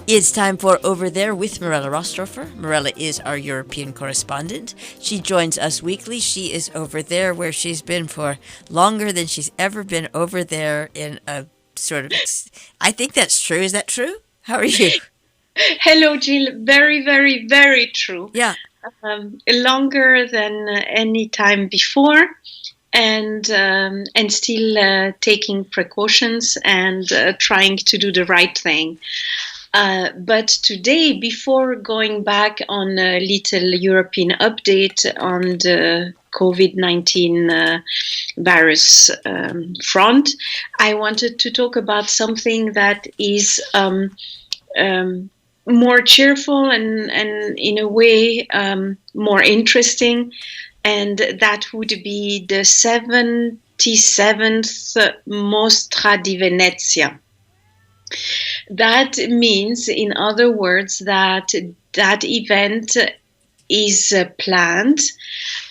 It's time for Over There with Mirella Rastorfer. Mirella is our European correspondent. She joins us weekly. She is over there where she's been for longer than she's ever been over there in a sort of... I think that's true. Is that true? How are you? Hello, Jill. Very, very, very true. Yeah. Longer than any time before, and still taking precautions and trying to do the right thing. But today, before going back on a little European update on the COVID-19 virus front, I wanted to talk about something that is more cheerful and in a way more interesting, and that would be the 77th Mostra di Venezia. That means, in other words, that event is planned.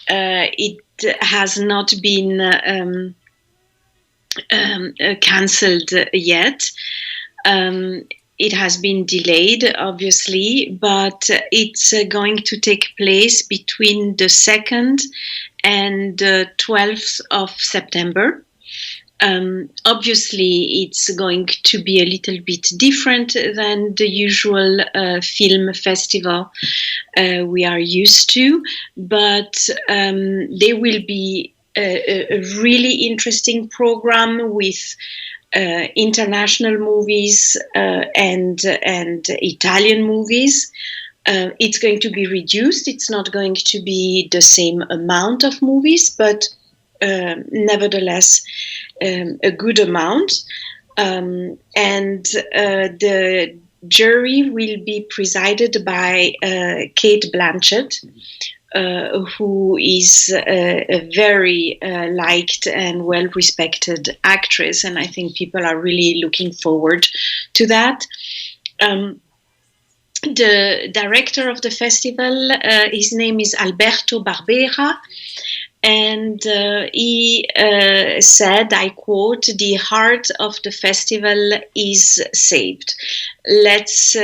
It has not been cancelled yet. It has been delayed, obviously, but it's going to take place between the 2nd and the 12th of September. Obviously, it's going to be a little bit different than the usual film festival we are used to, but there will be a really interesting program with international movies and Italian movies. It's going to be reduced. It's not going to be the same amount of movies, but nevertheless a good amount. And the jury will be presided by Kate Blanchett, who is a very liked and well-respected actress, and I think people are really looking forward to that. The director of the festival, his name is Alberto Barbera, and he said, I quote, "The heart of the festival is saved." Let's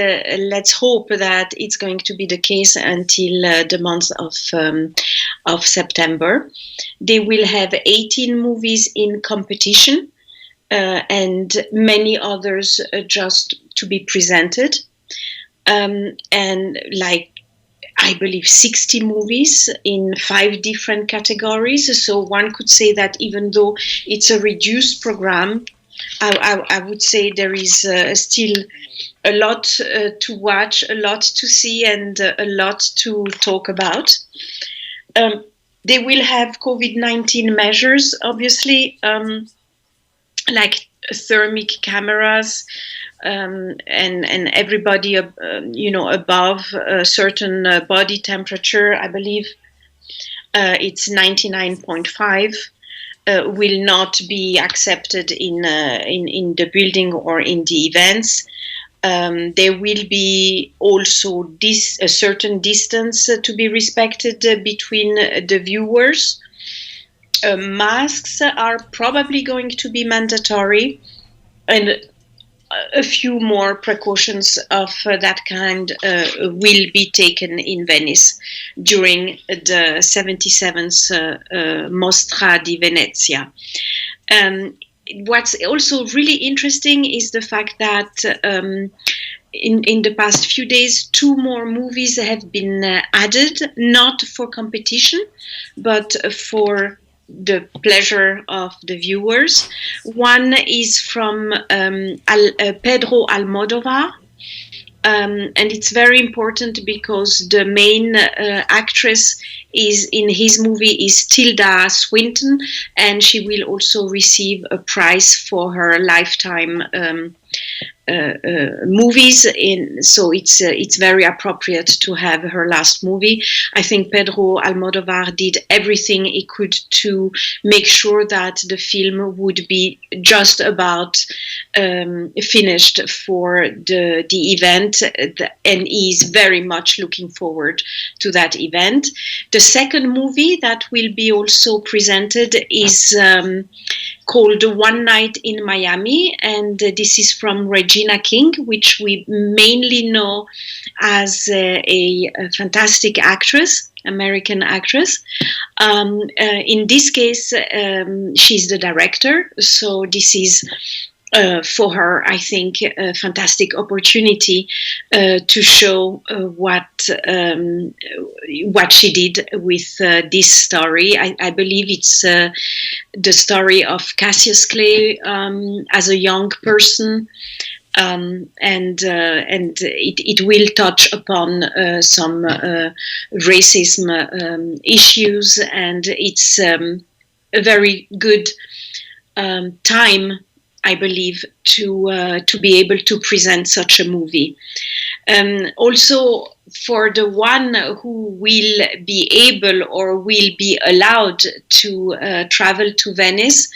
hope that it's going to be the case until the month of September. They will have 18 movies in competition and many others just to be presented. And I believe 60 movies in 5 different categories. So one could say that even though it's a reduced program, I would say there is still a lot to watch, a lot to see, and a lot to talk about. They will have COVID-19 measures, obviously, like thermic cameras, and everybody, above a certain body temperature, I believe it's 99.5, will not be accepted in the building or in the events. There will be also a certain distance to be respected between the viewers. Masks are probably going to be mandatory, and a few more precautions of that kind will be taken in Venice during the 77th Mostra di Venezia. What's also really interesting is the fact that in the past few days, 2 more movies have been added, not for competition, but for the pleasure of the viewers. One is from Pedro Almodovar, and it's very important because the main actress is in his movie is Tilda Swinton, and she will also receive a prize for her lifetime movies. So it's very appropriate to have her last movie. I think Pedro Almodovar did everything he could to make sure that the film would be just about finished for the event, and he is very much looking forward to that event. The second movie that will be also presented is called One Night in Miami, and this is from Regina King, which we mainly know as a fantastic actress, American actress. In this case, she's the director, so this is for her, I think, a fantastic opportunity to show what she did with this story. I believe it's the story of Cassius Clay as a young person. And it will touch upon some racism issues, and it's a very good time, I believe, to be able to present such a movie. Also, for the one who will be able or will be allowed to travel to Venice,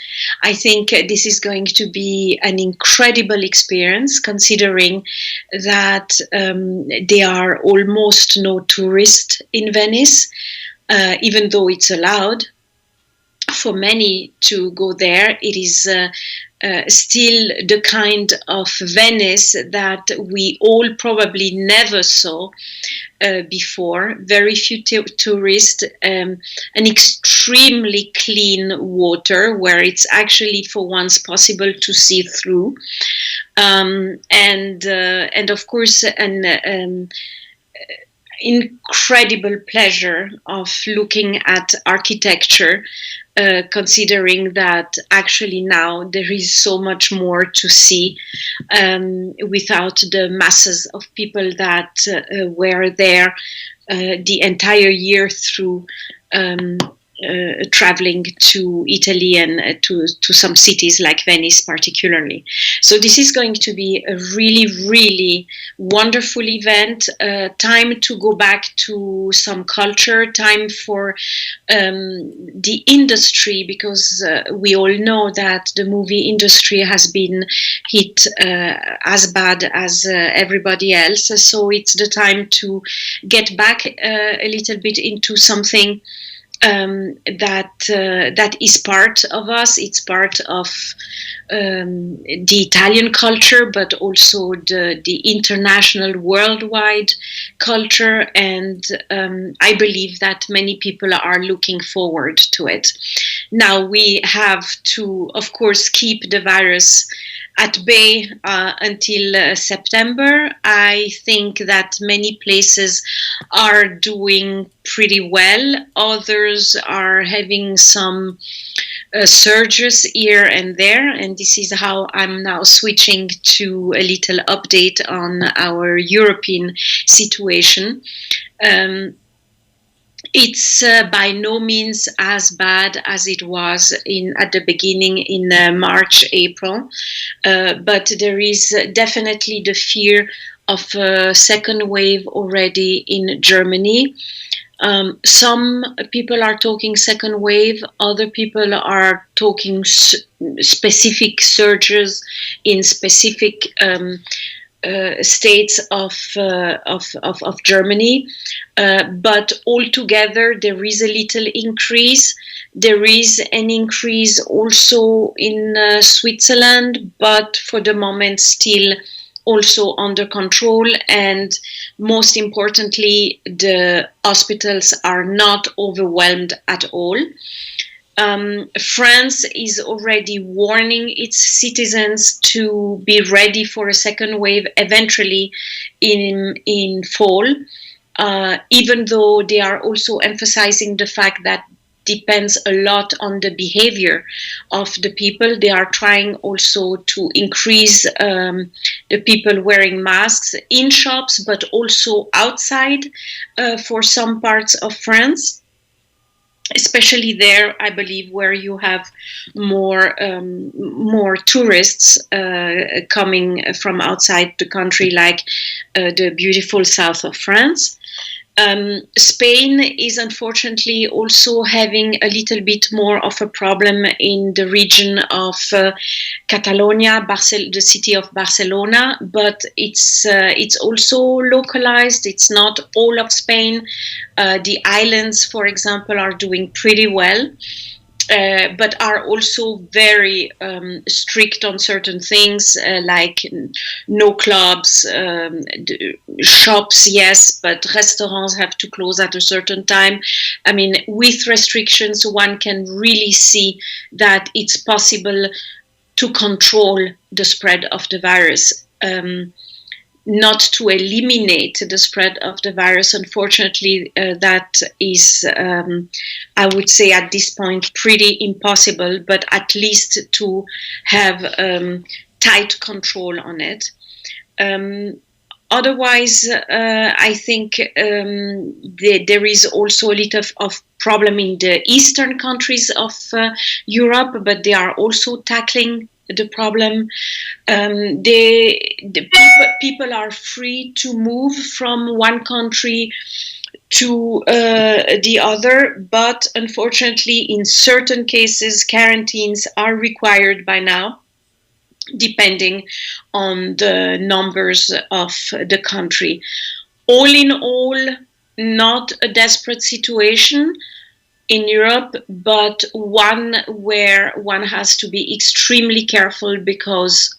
I think this is going to be an incredible experience, considering that there are almost no tourists in Venice, even though it's allowed for many to go there. It is still the kind of Venice that we all probably never saw before. Very few tourists, an extremely clean water where it's actually for once possible to see through, and of course an incredible pleasure of looking at architecture, considering that actually now there is so much more to see without the masses of people that were there the entire year through traveling to Italy and to some cities like Venice particularly. So this is going to be a really, really wonderful event, time to go back to some culture, time for the industry, because we all know that the movie industry has been hit as bad as everybody else. So it's the time to get back a little bit into something that is part of us. It's part of the Italian culture, but also the international, worldwide culture, and I believe that many people are looking forward to it. Now we have to, of course, keep the virus at bay until September. I think that many places are doing pretty well. Others are having some surges here and there, and this is how I'm now switching to a little update on our European situation. It's by no means as bad as it was at the beginning in March, April, but there is definitely the fear of a second wave already in Germany. Some people are talking second wave, other people are talking specific surges in specific states of Germany, but altogether there is a little increase. There is an increase also in Switzerland, but for the moment still also under control, and most importantly, the hospitals are not overwhelmed at all. France is already warning its citizens to be ready for a second wave eventually in fall, even though they are also emphasizing the fact that depends a lot on the behavior of the people. They are trying also to increase the people wearing masks in shops, but also outside for some parts of France. Especially there, I believe, where you have more tourists coming from outside the country, like the beautiful south of France. Spain is unfortunately also having a little bit more of a problem in the region of Catalonia, the city of Barcelona, but it's also localized. It's not all of Spain. The islands, for example, are doing pretty well. but are also very strict on certain things, like no clubs, shops, yes, but restaurants have to close at a certain time. I mean, with restrictions, one can really see that it's possible to control the spread of the virus. Not to eliminate the spread of the virus. Unfortunately, that is, I would say at this point, pretty impossible, but at least to have tight control on it. Otherwise, I think there is also a little of problem in the eastern countries of Europe, but they are also tackling the problem. The people are free to move from one country to the other, but unfortunately, in certain cases, quarantines are required by now, depending on the numbers of the country. All in all, not a desperate situation in Europe, but one where one has to be extremely careful because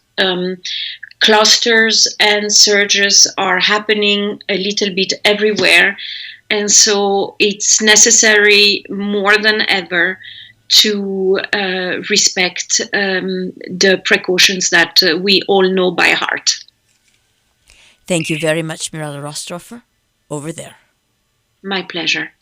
clusters and surges are happening a little bit everywhere. And so it's necessary more than ever to respect the precautions that we all know by heart. Thank you very much, Mirella Rastorfer. Over there. My pleasure.